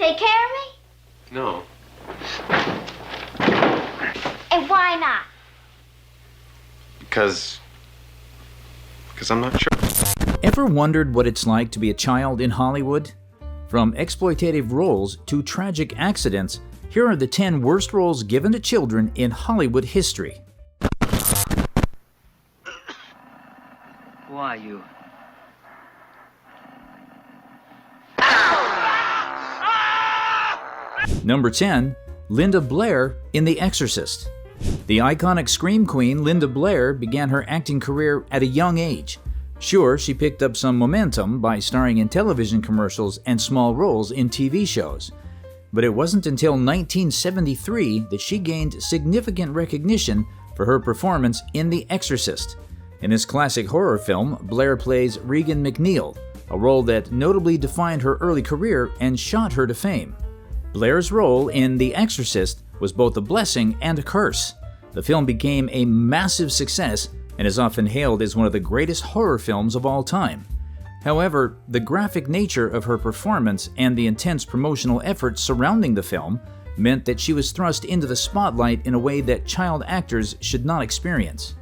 take care of me? No. And why not? Because I'm not sure. Ever wondered what it's like to be a child in Hollywood? From exploitative roles to tragic accidents, here are the 10 worst roles given to children in Hollywood history. Who are you? Number 10. Linda Blair in The Exorcist. The iconic scream queen Linda Blair began her acting career at a young age. Sure, she picked up some momentum by starring in television commercials and small roles in TV shows. But it wasn't until 1973 that she gained significant recognition for her performance in The Exorcist. In this classic horror film, Blair plays Regan McNeil, a role that notably defined her early career and shot her to fame. Blair's role in The Exorcist was both a blessing and a curse. The film became a massive success and is often hailed as one of the greatest horror films of all time. However, the graphic nature of her performance and the intense promotional efforts surrounding the film meant that she was thrust into the spotlight in a way that child actors should not experience.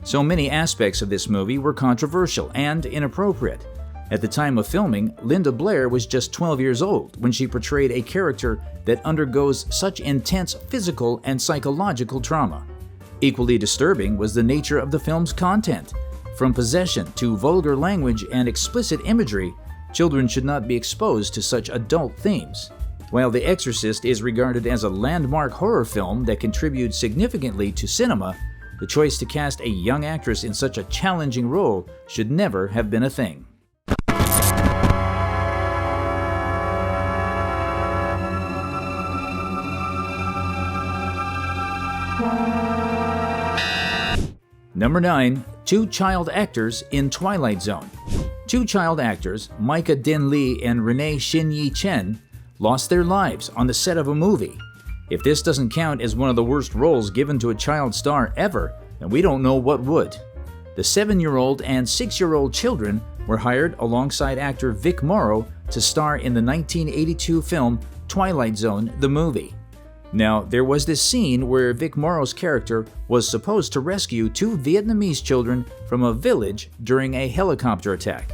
So many aspects of this movie were controversial and inappropriate. At the time of filming, Linda Blair was just 12 years old when she portrayed a character that undergoes such intense physical and psychological trauma. Equally disturbing was the nature of the film's content. From possession to vulgar language and explicit imagery, children should not be exposed to such adult themes. While The Exorcist is regarded as a landmark horror film that contributes significantly to cinema, the choice to cast a young actress in such a challenging role should never have been a thing. Number 9. Two child actors in Twilight Zone. Two child actors, Micah Din Lee and Renee Shin-Yi Chen, lost their lives on the set of a movie. If this doesn't count as one of the worst roles given to a child star ever, then we don't know what would. The 7-year-old and 6-year-old children were hired alongside actor Vic Morrow to star in the 1982 film Twilight Zone, the movie. Now, there was this scene where Vic Morrow's character was supposed to rescue 2 Vietnamese children from a village during a helicopter attack.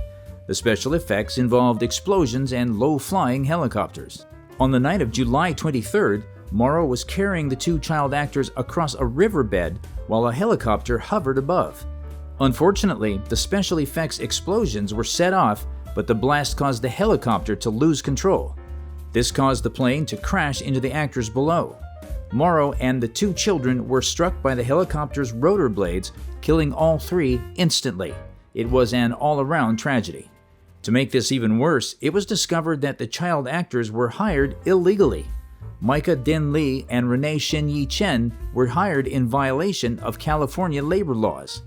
The special effects involved explosions and low-flying helicopters. On the night of July 23rd, Morrow was carrying the 2 child actors across a riverbed while a helicopter hovered above. Unfortunately, the special effects explosions were set off, but the blast caused the helicopter to lose control. This caused the plane to crash into the actors below. Morrow and the 2 children were struck by the helicopter's rotor blades, killing all 3 instantly. It was an all-around tragedy. To make this even worse, it was discovered that the child actors were hired illegally. Micah Din Lee and Renee Shin-Yi Chen were hired in violation of California labor laws.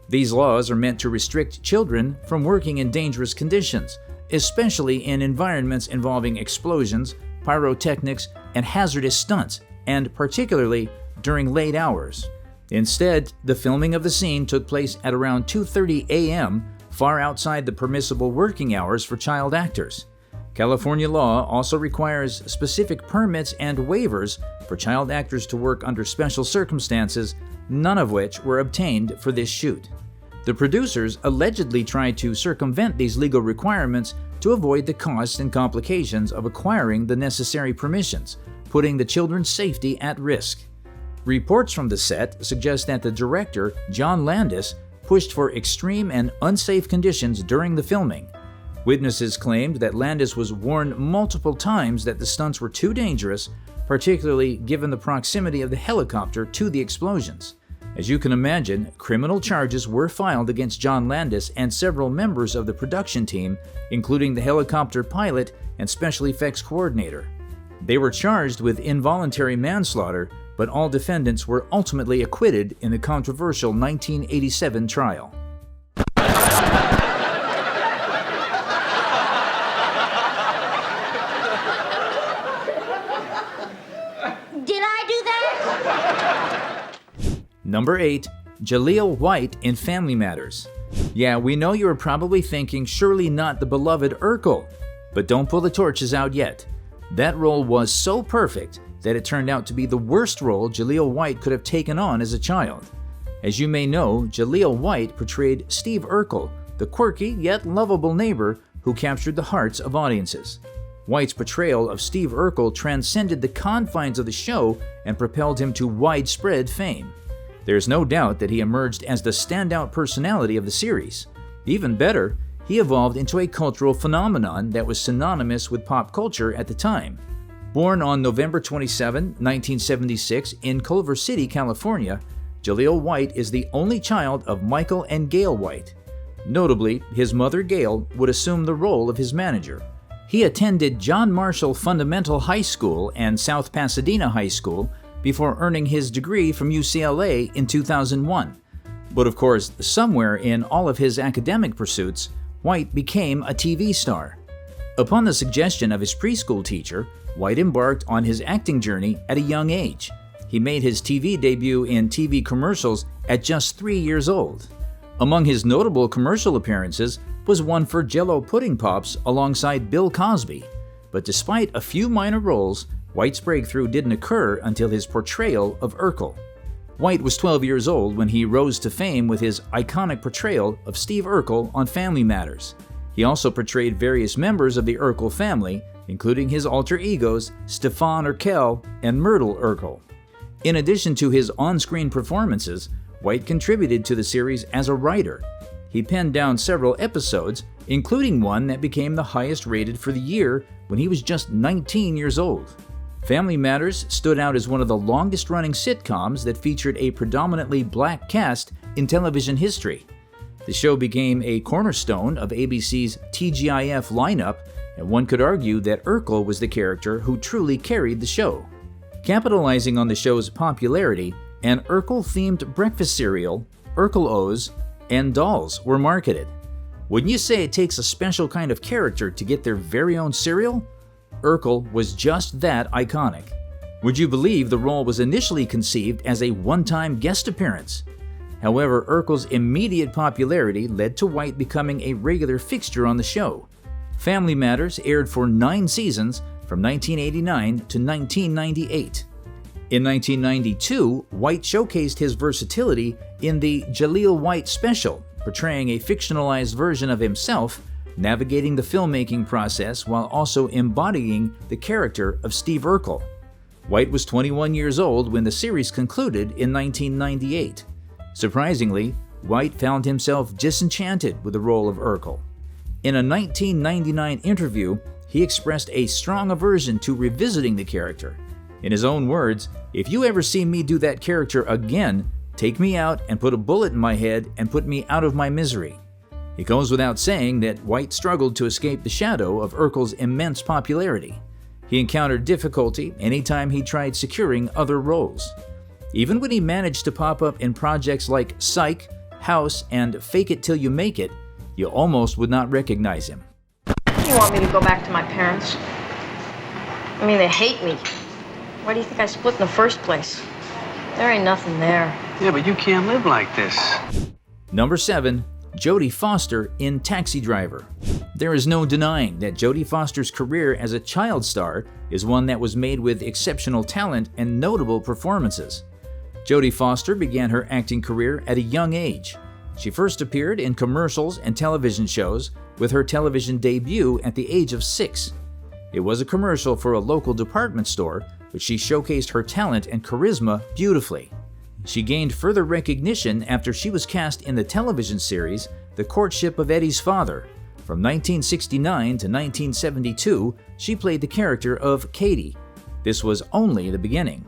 These laws are meant to restrict children from working in dangerous conditions, especially in environments involving explosions, pyrotechnics, and hazardous stunts, and particularly during late hours. Instead, the filming of the scene took place at around 2:30 a.m., far outside the permissible working hours for child actors. California law also requires specific permits and waivers for child actors to work under special circumstances, none of which were obtained for this shoot. The producers allegedly tried to circumvent these legal requirements to avoid the costs and complications of acquiring the necessary permissions, putting the children's safety at risk. Reports from the set suggest that the director, John Landis, pushed for extreme and unsafe conditions during the filming. Witnesses claimed that Landis was warned multiple times that the stunts were too dangerous, particularly given the proximity of the helicopter to the explosions. As you can imagine, criminal charges were filed against John Landis and several members of the production team, including the helicopter pilot and special effects coordinator. They were charged with involuntary manslaughter, but all defendants were ultimately acquitted in the controversial 1987 trial. Did I do that? Number 8. Jalil White in Family Matters. Yeah, we know you are probably thinking surely not the beloved Urkel, but don't pull the torches out yet. That role was so perfect that it turned out to be the worst role Jalil White could have taken on as a child. As you may know, Jalil White portrayed Steve Urkel, the quirky yet lovable neighbor who captured the hearts of audiences. White's portrayal of Steve Urkel transcended the confines of the show and propelled him to widespread fame. There's no doubt that he emerged as the standout personality of the series. Even better, he evolved into a cultural phenomenon that was synonymous with pop culture at the time. Born on November 27, 1976 in Culver City, California, Jalil White is the only child of Michael and Gail White. Notably, his mother Gail would assume the role of his manager. He attended John Marshall Fundamental High School and South Pasadena High School before earning his degree from UCLA in 2001. But of course, somewhere in all of his academic pursuits, White became a TV star. Upon the suggestion of his preschool teacher, White embarked on his acting journey at a young age. He made his TV debut in TV commercials at just 3 years old. Among his notable commercial appearances was one for Jell-O Pudding Pops alongside Bill Cosby. But despite a few minor roles, White's breakthrough didn't occur until his portrayal of Urkel. White was 12 years old when he rose to fame with his iconic portrayal of Steve Urkel on Family Matters. He also portrayed various members of the Urkel family, including his alter egos Stefan Urkel and Myrtle Urkel. In addition to his on-screen performances, White contributed to the series as a writer. He penned down several episodes, including one that became the highest rated for the year when he was just 19 years old. Family Matters stood out as one of the longest-running sitcoms that featured a predominantly black cast in television history. The show became a cornerstone of ABC's TGIF lineup, and one could argue that Urkel was the character who truly carried the show. Capitalizing on the show's popularity, an Urkel-themed breakfast cereal, Urkel O's, and dolls were marketed. Wouldn't you say it takes a special kind of character to get their very own cereal? Urkel was just that iconic. Would you believe the role was initially conceived as a one-time guest appearance? However, Urkel's immediate popularity led to White becoming a regular fixture on the show. Family Matters aired for 9 seasons from 1989 to 1998. In 1992, White showcased his versatility in the Jalil White Special, portraying a fictionalized version of himself, navigating the filmmaking process while also embodying the character of Steve Urkel. White was 21 years old when the series concluded in 1998. Surprisingly, White found himself disenchanted with the role of Urkel. In a 1999 interview, he expressed a strong aversion to revisiting the character. In his own words, "If you ever see me do that character again, take me out and put a bullet in my head and put me out of my misery." It goes without saying that White struggled to escape the shadow of Urkel's immense popularity. He encountered difficulty anytime he tried securing other roles. Even when he managed to pop up in projects like Psych, House, and Fake It Till You Make It, you almost would not recognize him. You want me to go back to my parents? I mean, they hate me. Why do you think I split in the first place? There ain't nothing there. Yeah, but you can't live like this. Number 7. Jodie Foster in Taxi Driver. There is no denying that Jodie Foster's career as a child star is one that was made with exceptional talent and notable performances. Jodie Foster began her acting career at a young age. She first appeared in commercials and television shows, with her television debut at the age of 6. It was a commercial for a local department store, but she showcased her talent and charisma beautifully. She gained further recognition after she was cast in the television series The Courtship of Eddie's Father. From 1969 to 1972, she played the character of Katie. This was only the beginning.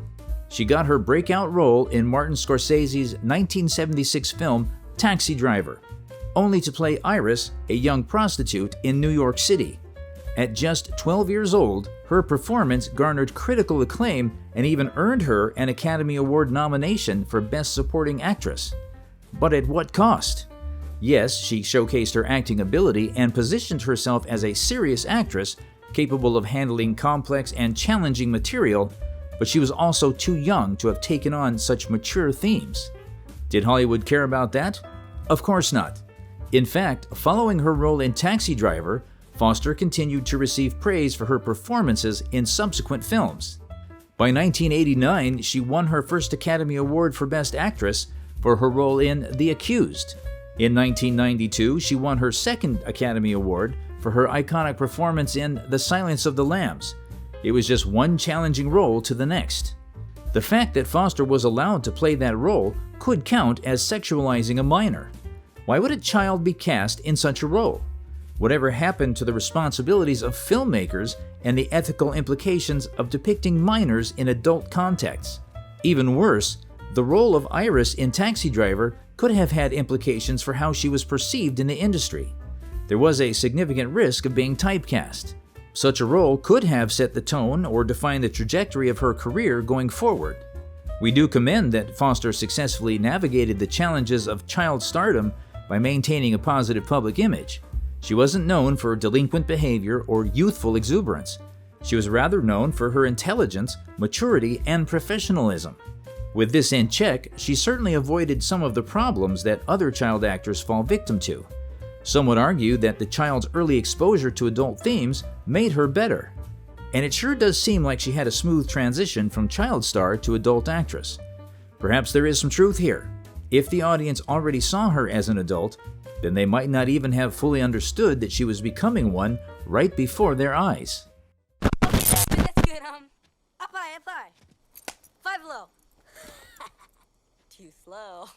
She got her breakout role in Martin Scorsese's 1976 film Taxi Driver, only to play Iris, a young prostitute in New York City. At just 12 years old, her performance garnered critical acclaim and even earned her an Academy Award nomination for Best Supporting Actress. But at what cost? Yes, she showcased her acting ability and positioned herself as a serious actress capable of handling complex and challenging material, but she was also too young to have taken on such mature themes. Did Hollywood care about that? Of course not. In fact, following her role in Taxi Driver, Foster continued to receive praise for her performances in subsequent films. By 1989, she won her first Academy Award for Best Actress for her role in The Accused. In 1992, she won her second Academy Award for her iconic performance in The Silence of the Lambs. It was just one challenging role to the next. The fact that Foster was allowed to play that role could count as sexualizing a minor. Why would a child be cast in such a role? Whatever happened to the responsibilities of filmmakers and the ethical implications of depicting minors in adult contexts? Even worse, the role of Iris in Taxi Driver could have had implications for how she was perceived in the industry. There was a significant risk of being typecast. Such a role could have set the tone or defined the trajectory of her career going forward. We do commend that Foster successfully navigated the challenges of child stardom by maintaining a positive public image. She wasn't known for delinquent behavior or youthful exuberance. She was rather known for her intelligence, maturity, and professionalism. With this in check, she certainly avoided some of the problems that other child actors fall victim to. Some would argue that the child's early exposure to adult themes made her better. And it sure does seem like she had a smooth transition from child star to adult actress. Perhaps there is some truth here. If the audience already saw her as an adult, then they might not even have fully understood that she was becoming one right before their eyes. That's good. Up high. 5 low. Too slow.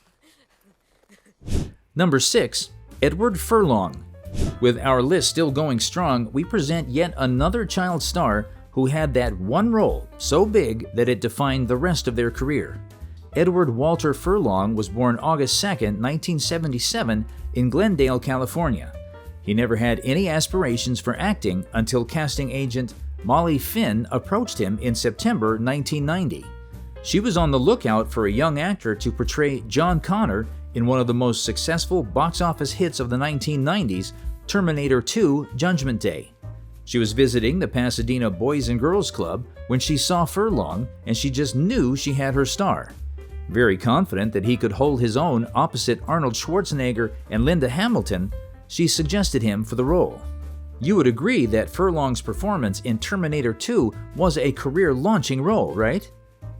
Number 6. Edward Furlong. With our list still going strong, we present yet another child star who had that one role so big that it defined the rest of their career. Edward Walter Furlong was born August 2, 1977, in Glendale, California. He never had any aspirations for acting until casting agent Molly Finn approached him in September 1990. She was on the lookout for a young actor to portray John Connor in one of the most successful box office hits of the 1990s, Terminator 2: Judgment Day. She was visiting the Pasadena Boys and Girls Club when she saw Furlong, and she just knew she had her star. Very confident that he could hold his own opposite Arnold Schwarzenegger and Linda Hamilton, she suggested him for the role. You would agree that Furlong's performance in Terminator 2 was a career-launching role, right?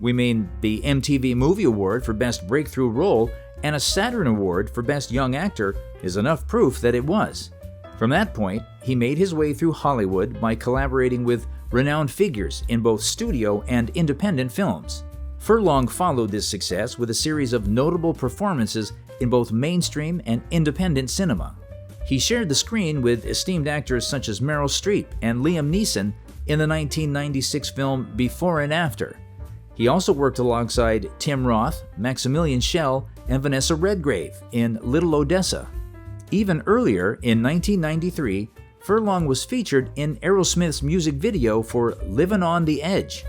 We mean the MTV Movie Award for Best Breakthrough Role and a Saturn Award for Best Young Actor is enough proof that it was. From that point, he made his way through Hollywood by collaborating with renowned figures in both studio and independent films. Furlong followed this success with a series of notable performances in both mainstream and independent cinema. He shared the screen with esteemed actors such as Meryl Streep and Liam Neeson in the 1996 film Before and After. He also worked alongside Tim Roth, Maximilian Schell, and Vanessa Redgrave in Little Odessa. Even earlier, in 1993, Furlong was featured in Aerosmith's music video for Livin' on the Edge.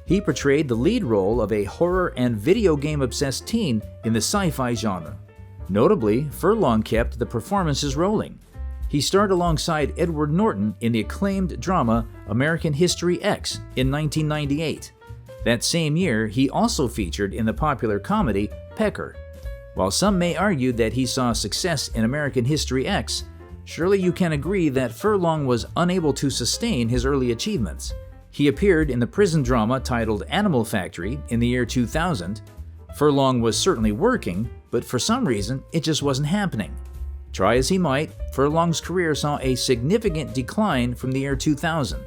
He portrayed the lead role of a horror and video game-obsessed teen in the sci-fi genre. Notably, Furlong kept the performances rolling. He starred alongside Edward Norton in the acclaimed drama American History X in 1998. That same year, he also featured in the popular comedy Pecker. While some may argue that he saw success in American History X, surely you can agree that Furlong was unable to sustain his early achievements. He appeared in the prison drama titled Animal Factory in the year 2000. Furlong was certainly working, but for some reason, it just wasn't happening. Try as he might, Furlong's career saw a significant decline from the year 2000.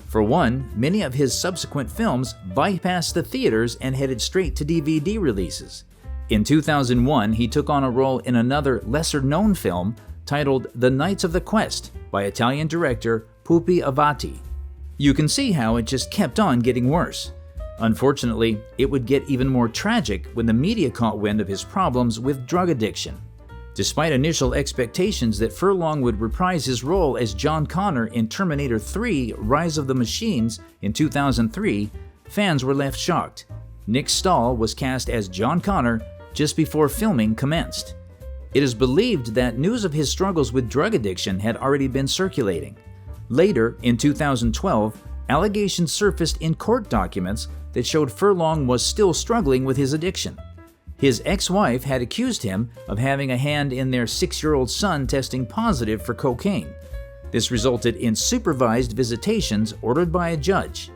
For one, many of his subsequent films bypassed the theaters and headed straight to DVD releases. In 2001, he took on a role in another lesser-known film titled The Knights of the Quest by Italian director Pupi Avati. You can see how it just kept on getting worse. Unfortunately, it would get even more tragic when the media caught wind of his problems with drug addiction. Despite initial expectations that Furlong would reprise his role as John Connor in Terminator 3: Rise of the Machines in 2003, fans were left shocked. Nick Stahl was cast as John Connor just before filming commenced. It is believed that news of his struggles with drug addiction had already been circulating. Later, in 2012, allegations surfaced in court documents that showed Furlong was still struggling with his addiction. His ex-wife had accused him of having a hand in their 6-year-old son testing positive for cocaine. This resulted in supervised visitations ordered by a judge.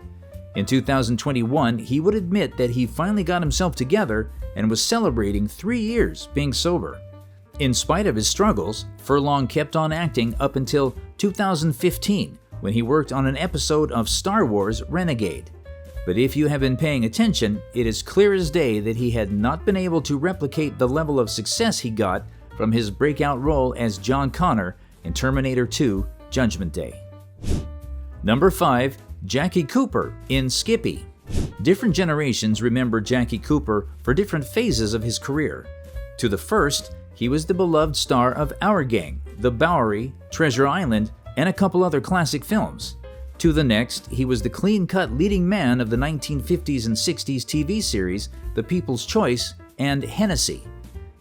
In 2021, he would admit that he finally got himself together and was celebrating 3 years being sober. In spite of his struggles, Furlong kept on acting up until 2015, when he worked on an episode of Star Wars Renegade. But if you have been paying attention, it is clear as day that he had not been able to replicate the level of success he got from his breakout role as John Connor in Terminator 2: Judgment Day. Number 5. Jackie Cooper in Skippy. Different generations remember Jackie Cooper for different phases of his career. To the first, he was the beloved star of Our Gang, The Bowery, Treasure Island, and a couple other classic films. To the next, he was the clean-cut leading man of the 1950s and 60s TV series The People's Choice and Hennessy.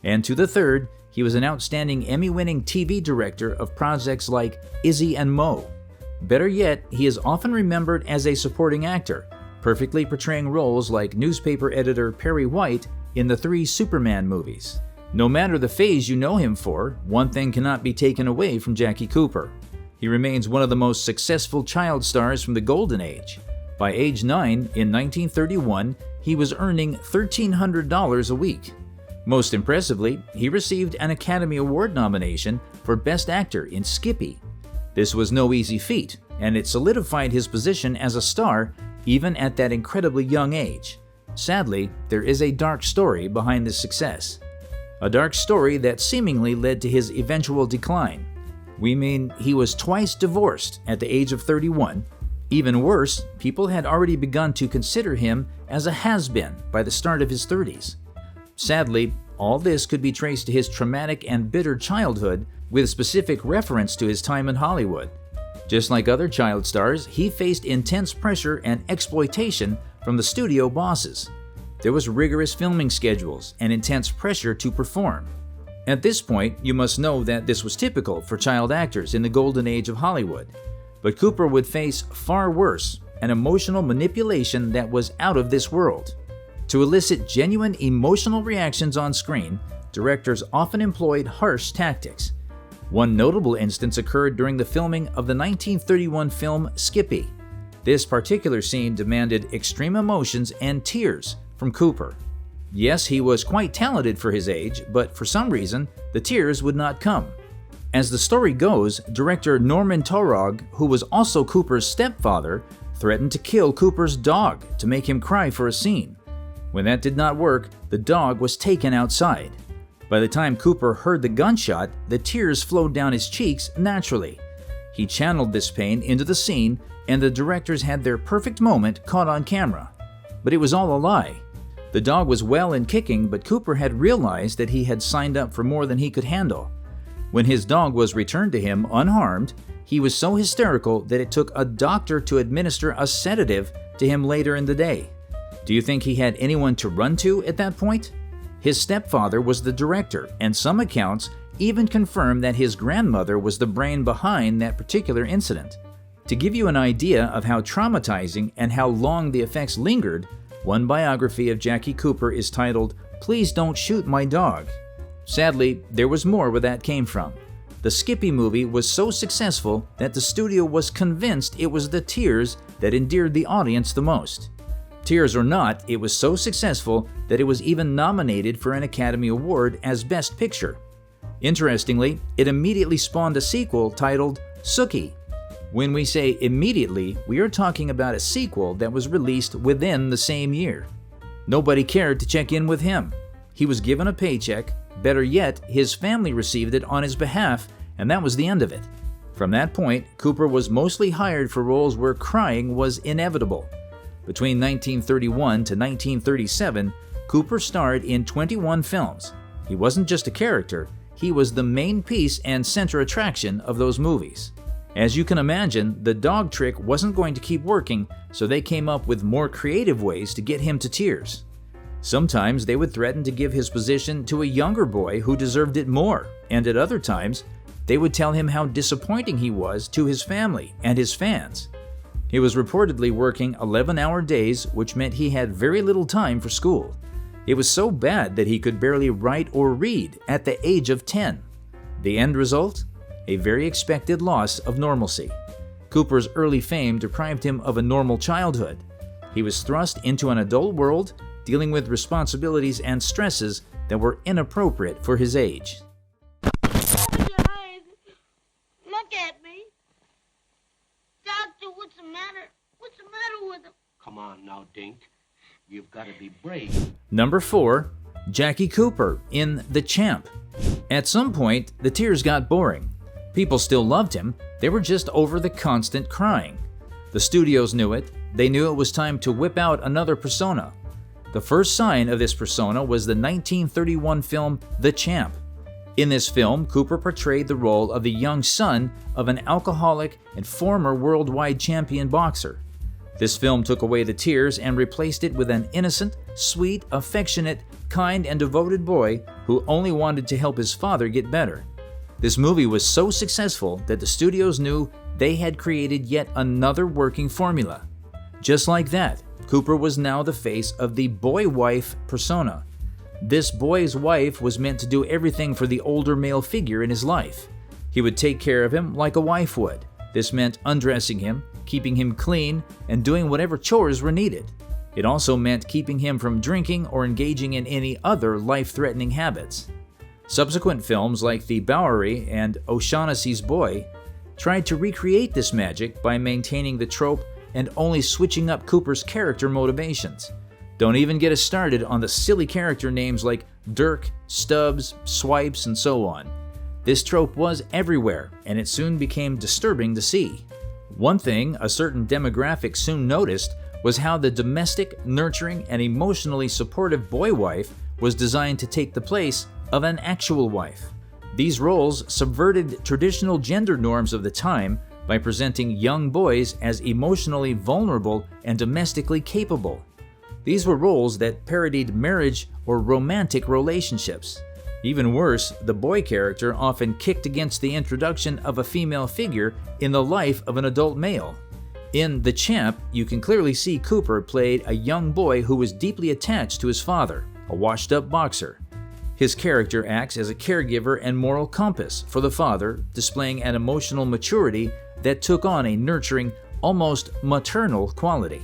And to the third, he was an outstanding Emmy-winning TV director of projects like Izzy and Mo. Better yet, he is often remembered as a supporting actor, perfectly portraying roles like newspaper editor Perry White in the 3 Superman movies. No matter the phase you know him for, one thing cannot be taken away from Jackie Cooper. He remains one of the most successful child stars from the Golden Age. By age 9, in 1931, he was earning $1,300 a week. Most impressively, he received an Academy Award nomination for Best Actor in Skippy. This was no easy feat, and it solidified his position as a star even at that incredibly young age. Sadly, there is a dark story behind this success. A dark story that seemingly led to his eventual decline. We mean he was twice divorced at the age of 31. Even worse, people had already begun to consider him as a has-been by the start of his 30s. Sadly, all this could be traced to his traumatic and bitter childhood with specific reference to his time in Hollywood. Just like other child stars, he faced intense pressure and exploitation from the studio bosses. There was rigorous filming schedules and intense pressure to perform. At this point, you must know that this was typical for child actors in the golden age of Hollywood. But Cooper would face far worse, an emotional manipulation that was out of this world. To elicit genuine emotional reactions on screen, directors often employed harsh tactics. One notable instance occurred during the filming of the 1931 film Skippy. This particular scene demanded extreme emotions and tears from Cooper. Yes, he was quite talented for his age, but for some reason, the tears would not come. As the story goes, director Norman Taurog, who was also Cooper's stepfather, threatened to kill Cooper's dog to make him cry for a scene. When that did not work, the dog was taken outside. By the time Cooper heard the gunshot, the tears flowed down his cheeks naturally. He channeled this pain into the scene, and the directors had their perfect moment caught on camera. But it was all a lie. The dog was well and kicking, but Cooper had realized that he had signed up for more than he could handle. When his dog was returned to him unharmed, he was so hysterical that it took a doctor to administer a sedative to him later in the day. Do you think he had anyone to run to at that point? His stepfather was the director, and some accounts even confirm that his grandmother was the brain behind that particular incident. To give you an idea of how traumatizing and how long the effects lingered, one biography of Jackie Cooper is titled, "Please Don't Shoot My Dog." Sadly, there was more where that came from. The Skippy movie was so successful that the studio was convinced it was the tears that endeared the audience the most. Tears or not, it was so successful that it was even nominated for an Academy Award as Best Picture. Interestingly, it immediately spawned a sequel titled Sookie. When we say immediately, we are talking about a sequel that was released within the same year. Nobody cared to check in with him. He was given a paycheck. Better yet, his family received it on his behalf, and that was the end of it. From that point, Cooper was mostly hired for roles where crying was inevitable. Between 1931 to 1937, Cooper starred in 21 films. He wasn't just a character, he was the main piece and center attraction of those movies. As you can imagine, the dog trick wasn't going to keep working, so they came up with more creative ways to get him to tears. Sometimes they would threaten to give his position to a younger boy who deserved it more, and at other times, they would tell him how disappointing he was to his family and his fans. He was reportedly working 11-hour days, which meant he had very little time for school. It was so bad that he could barely write or read at the age of 10. The end result? a very expected loss of normalcy. Cooper's early fame deprived him of a normal childhood. He was thrust into an adult world, dealing with responsibilities and stresses that were inappropriate for his age. Look at me. Doctor, what's the matter? What's the matter with him? Come on now, Dink. You've got to be brave. Number 4. Jackie Cooper in The Champ. At some point, the tears got boring. People still loved him, they were just over the constant crying. The studios knew it, they knew it was time to whip out another persona. The first sign of this persona was the 1931 film The Champ. In this film, Cooper portrayed the role of the young son of an alcoholic and former worldwide champion boxer. This film took away the tears and replaced it with an innocent, sweet, affectionate, kind, and devoted boy who only wanted to help his father get better. This movie was so successful that the studios knew they had created yet another working formula. Just like that, Cooper was now the face of the boy-wife persona. This boy's wife was meant to do everything for the older male figure in his life. He would take care of him like a wife would. This meant undressing him, keeping him clean, and doing whatever chores were needed. It also meant keeping him from drinking or engaging in any other life-threatening habits. Subsequent films like The Bowery and O'Shaughnessy's Boy tried to recreate this magic by maintaining the trope and only switching up Cooper's character motivations. Don't even get us started on the silly character names like Dirk, Stubbs, Swipes, and so on. This trope was everywhere, and it soon became disturbing to see. One thing a certain demographic soon noticed was how the domestic, nurturing, and emotionally supportive boy wife was designed to take the place of an actual wife. These roles subverted traditional gender norms of the time by presenting young boys as emotionally vulnerable and domestically capable. These were roles that parodied marriage or romantic relationships. Even worse, the boy character often kicked against the introduction of a female figure in the life of an adult male. In The Champ, you can clearly see Cooper played a young boy who was deeply attached to his father, a washed-up boxer. His character acts as a caregiver and moral compass for the father, displaying an emotional maturity that took on a nurturing, almost maternal quality.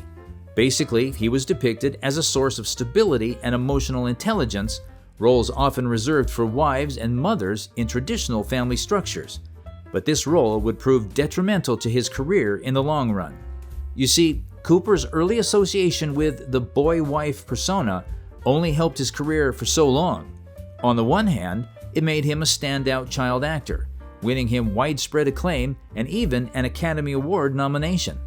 Basically, he was depicted as a source of stability and emotional intelligence, roles often reserved for wives and mothers in traditional family structures. But this role would prove detrimental to his career in the long run. You see, Cooper's early association with the boy-wife persona only helped his career for so long. On the one hand, it made him a standout child actor, winning him widespread acclaim and even an Academy Award nomination.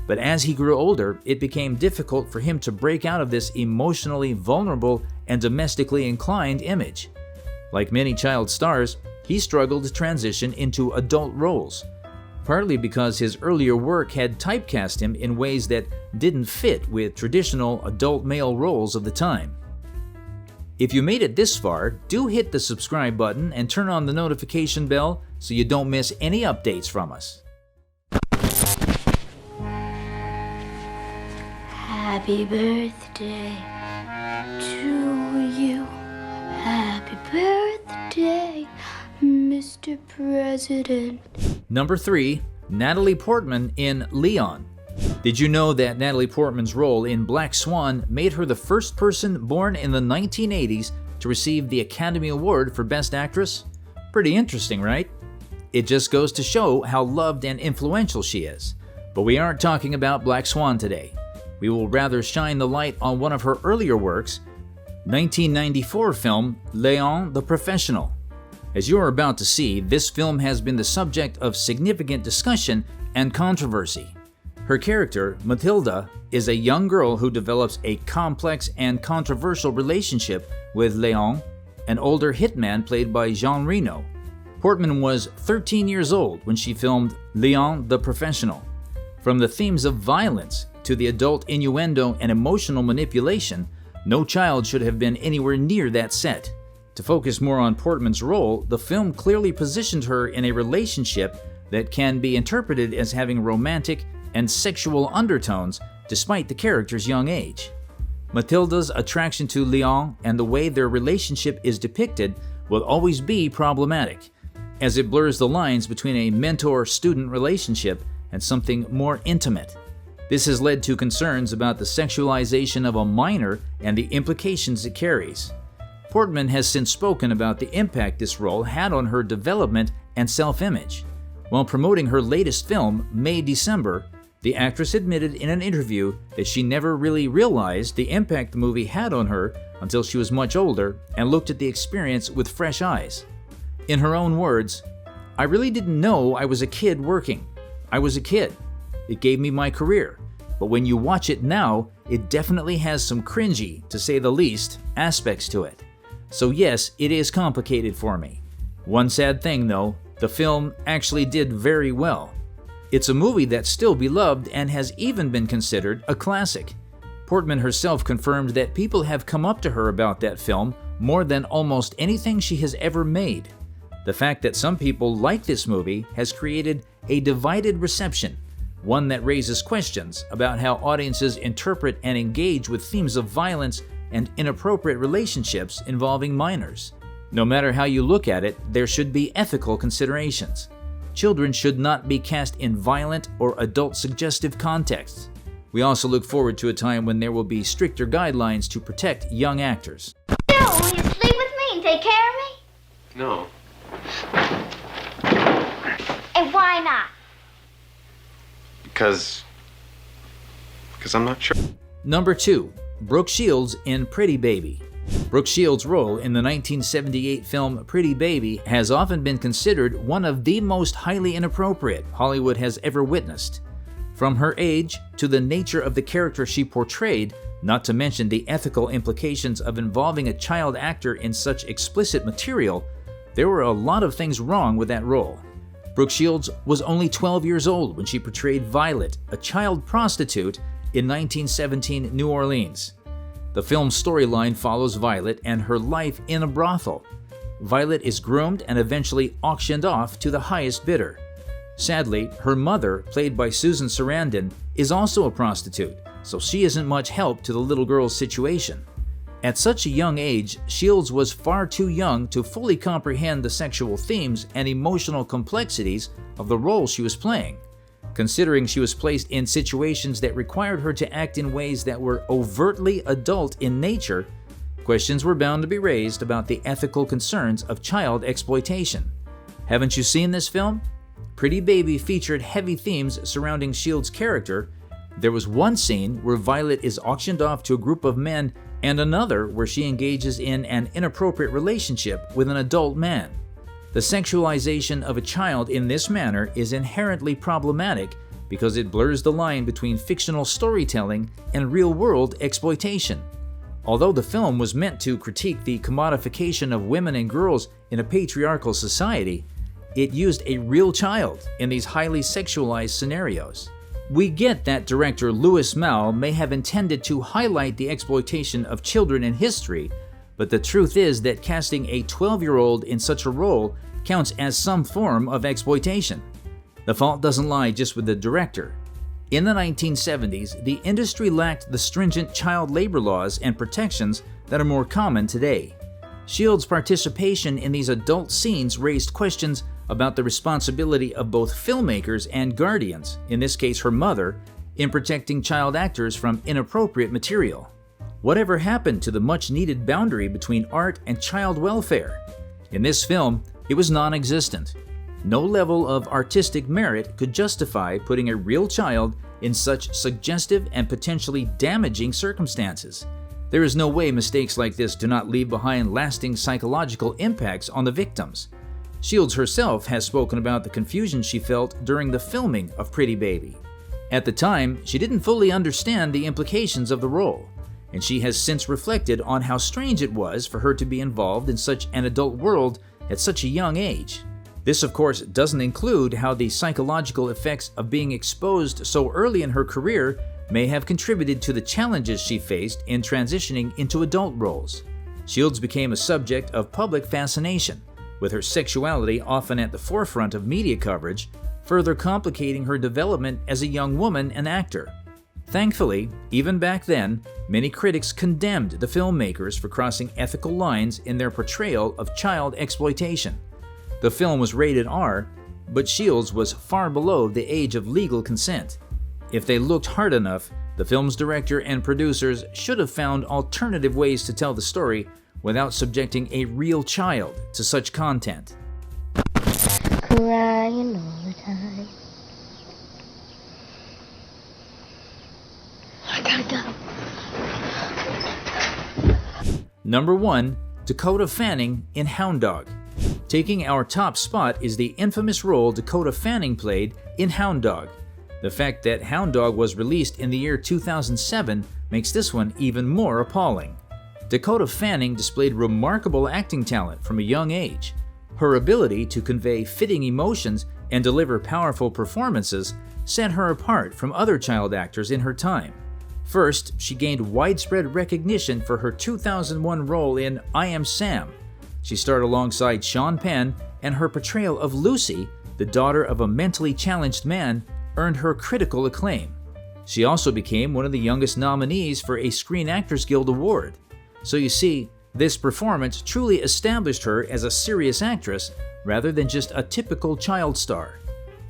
But as he grew older, it became difficult for him to break out of this emotionally vulnerable and domestically inclined image. Like many child stars, he struggled to transition into adult roles, partly because his earlier work had typecast him in ways that didn't fit with traditional adult male roles of the time. If you made it this far, do hit the subscribe button and turn on the notification bell so you don't miss any updates from us. Happy birthday to you. Happy birthday, Mr. President. Number 3. Natalie Portman in Leon. Did you know that Natalie Portman's role in Black Swan made her the first person born in the 1980s to receive the Academy Award for Best Actress? Pretty interesting, right? It just goes to show how loved and influential she is. But we aren't talking about Black Swan today. We will rather shine the light on one of her earlier works, 1994 film Léon the Professional. As you are about to see, this film has been the subject of significant discussion and controversy. Her character, Matilda, is a young girl who develops a complex and controversial relationship with Léon, an older hitman played by Jean Reno. Portman was 13 years old when she filmed Léon the Professional. From the themes of violence to the adult innuendo and emotional manipulation, no child should have been anywhere near that set. To focus more on Portman's role, the film clearly positioned her in a relationship that can be interpreted as having romantic and sexual undertones despite the character's young age. Matilda's attraction to Léon and the way their relationship is depicted will always be problematic. as it blurs the lines between a mentor-student relationship and something more intimate. This has led to concerns about the sexualization of a minor and the implications it carries. Portman has since spoken about the impact this role had on her development and self-image. While promoting her latest film, May-December, the actress admitted in an interview that she never really realized the impact the movie had on her until she was much older and looked at the experience with fresh eyes. In her own words, "I really didn't know I was a kid working. I was a kid. It gave me my career. But when you watch it now, it definitely has some cringy, to say the least, aspects to it. So yes, it is complicated for me. One sad thing though, the film actually did very well. It's a movie that's still beloved and has even been considered a classic." Portman herself confirmed that people have come up to her about that film more than almost anything she has ever made. The fact that some people like this movie has created a divided reception, one that raises questions about how audiences interpret and engage with themes of violence and inappropriate relationships involving minors. No matter how you look at it, there should be ethical considerations. Children should not be cast in violent or adult-suggestive contexts. We also look forward to a time when there will be stricter guidelines to protect young actors. Bill, will you sleep with me and take care of me? No. And why not? Because I'm not sure. Number 2. Brooke Shields in Pretty Baby. Brooke Shields' role in the 1978 film Pretty Baby has often been considered one of the most highly inappropriate Hollywood has ever witnessed. From her age to the nature of the character she portrayed, not to mention the ethical implications of involving a child actor in such explicit material, there were a lot of things wrong with that role. Brooke Shields was only 12 years old when she portrayed Violet, a child prostitute, in 1917 New Orleans. The film's storyline follows Violet and her life in a brothel. Violet is groomed and eventually auctioned off to the highest bidder. Sadly, her mother, played by Susan Sarandon, is also a prostitute, so she isn't much help to the little girl's situation. At such a young age, Shields was far too young to fully comprehend the sexual themes and emotional complexities of the role she was playing. Considering she was placed in situations that required her to act in ways that were overtly adult in nature, questions were bound to be raised about the ethical concerns of child exploitation. Haven't you seen this film? Pretty Baby featured heavy themes surrounding Shields' character. There was one scene where Violet is auctioned off to a group of men and another where she engages in an inappropriate relationship with an adult man. The sexualization of a child in this manner is inherently problematic because it blurs the line between fictional storytelling and real-world exploitation. Although the film was meant to critique the commodification of women and girls in a patriarchal society, it used a real child in these highly sexualized scenarios. We get that director Louis Malle may have intended to highlight the exploitation of children in history, but the truth is that casting a 12-year-old in such a role counts as some form of exploitation. The fault doesn't lie just with the director. In the 1970s, the industry lacked the stringent child labor laws and protections that are more common today. Shields' participation in these adult scenes raised questions about the responsibility of both filmmakers and guardians, in this case her mother, in protecting child actors from inappropriate material. Whatever happened to the much-needed boundary between art and child welfare? In this film, it was non-existent. No level of artistic merit could justify putting a real child in such suggestive and potentially damaging circumstances. There is no way mistakes like this do not leave behind lasting psychological impacts on the victims. Shields herself has spoken about the confusion she felt during the filming of Pretty Baby. At the time, she didn't fully understand the implications of the role, and she has since reflected on how strange it was for her to be involved in such an adult world at such a young age. This, of course, doesn't include how the psychological effects of being exposed so early in her career may have contributed to the challenges she faced in transitioning into adult roles. Shields became a subject of public fascination, with her sexuality often at the forefront of media coverage, further complicating her development as a young woman and actor. Thankfully, even back then, many critics condemned the filmmakers for crossing ethical lines in their portrayal of child exploitation. The film was rated R, but Shields was far below the age of legal consent. If they looked hard enough, the film's director and producers should have found alternative ways to tell the story without subjecting a real child to such content. Crying all the time. I gotta go. Number 1. Dakota Fanning in Hound Dog. Taking our top spot is the infamous role Dakota Fanning played in Hound Dog. The fact that Hound Dog was released in the year 2007 makes this one even more appalling. Dakota Fanning displayed remarkable acting talent from a young age. Her ability to convey fitting emotions and deliver powerful performances set her apart from other child actors in her time. First, she gained widespread recognition for her 2001 role in I Am Sam. She starred alongside Sean Penn, and her portrayal of Lucy, the daughter of a mentally challenged man, earned her critical acclaim. She also became one of the youngest nominees for a Screen Actors Guild Award. So you see, this performance truly established her as a serious actress rather than just a typical child star.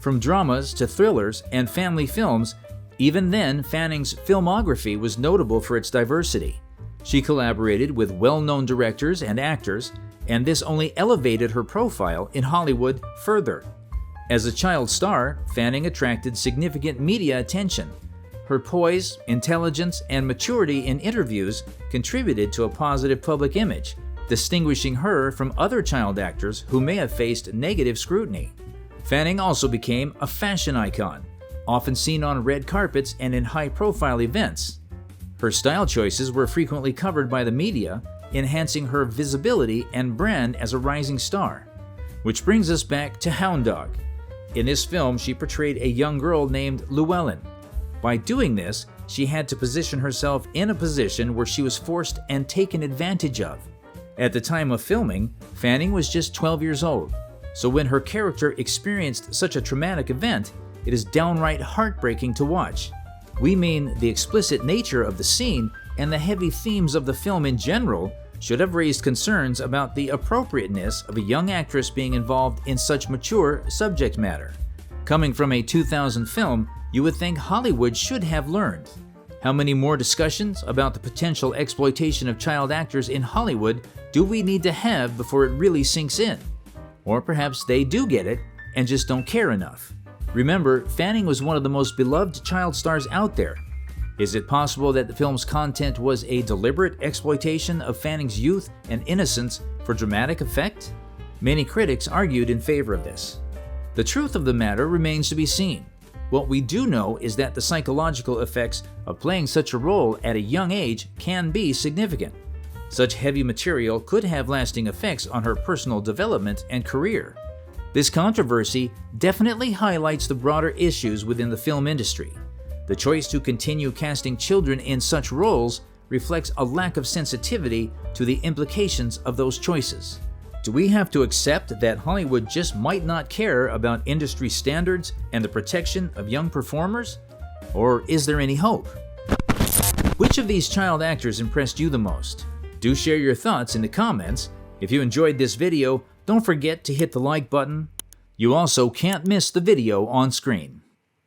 From dramas to thrillers and family films, even then Fanning's filmography was notable for its diversity. She collaborated with well-known directors and actors, and this only elevated her profile in Hollywood further. As a child star, Fanning attracted significant media attention. Her poise, intelligence, and maturity in interviews contributed to a positive public image, distinguishing her from other child actors who may have faced negative scrutiny. Fanning also became a fashion icon, often seen on red carpets and in high-profile events. Her style choices were frequently covered by the media, enhancing her visibility and brand as a rising star. Which brings us back to Hound Dog. In this film, she portrayed a young girl named Llewellyn. By doing this, she had to position herself in a position where she was forced and taken advantage of. At the time of filming, Fanning was just 12 years old, so when her character experienced such a traumatic event, it is downright heartbreaking to watch. We mean the explicit nature of the scene and the heavy themes of the film in general should have raised concerns about the appropriateness of a young actress being involved in such mature subject matter. Coming from a 2000 film, you would think Hollywood should have learned. How many more discussions about the potential exploitation of child actors in Hollywood do we need to have before it really sinks in? Or perhaps they do get it and just don't care enough. Remember, Fanning was one of the most beloved child stars out there. Is it possible that the film's content was a deliberate exploitation of Fanning's youth and innocence for dramatic effect? Many critics argued in favor of this. The truth of the matter remains to be seen. What we do know is that the psychological effects of playing such a role at a young age can be significant. Such heavy material could have lasting effects on her personal development and career. This controversy definitely highlights the broader issues within the film industry. The choice to continue casting children in such roles reflects a lack of sensitivity to the implications of those choices. Do we have to accept that Hollywood just might not care about industry standards and the protection of young performers? Or is there any hope? Which of these child actors impressed you the most? Do share your thoughts in the comments. If you enjoyed this video, don't forget to hit the like button. You also can't miss the video on screen.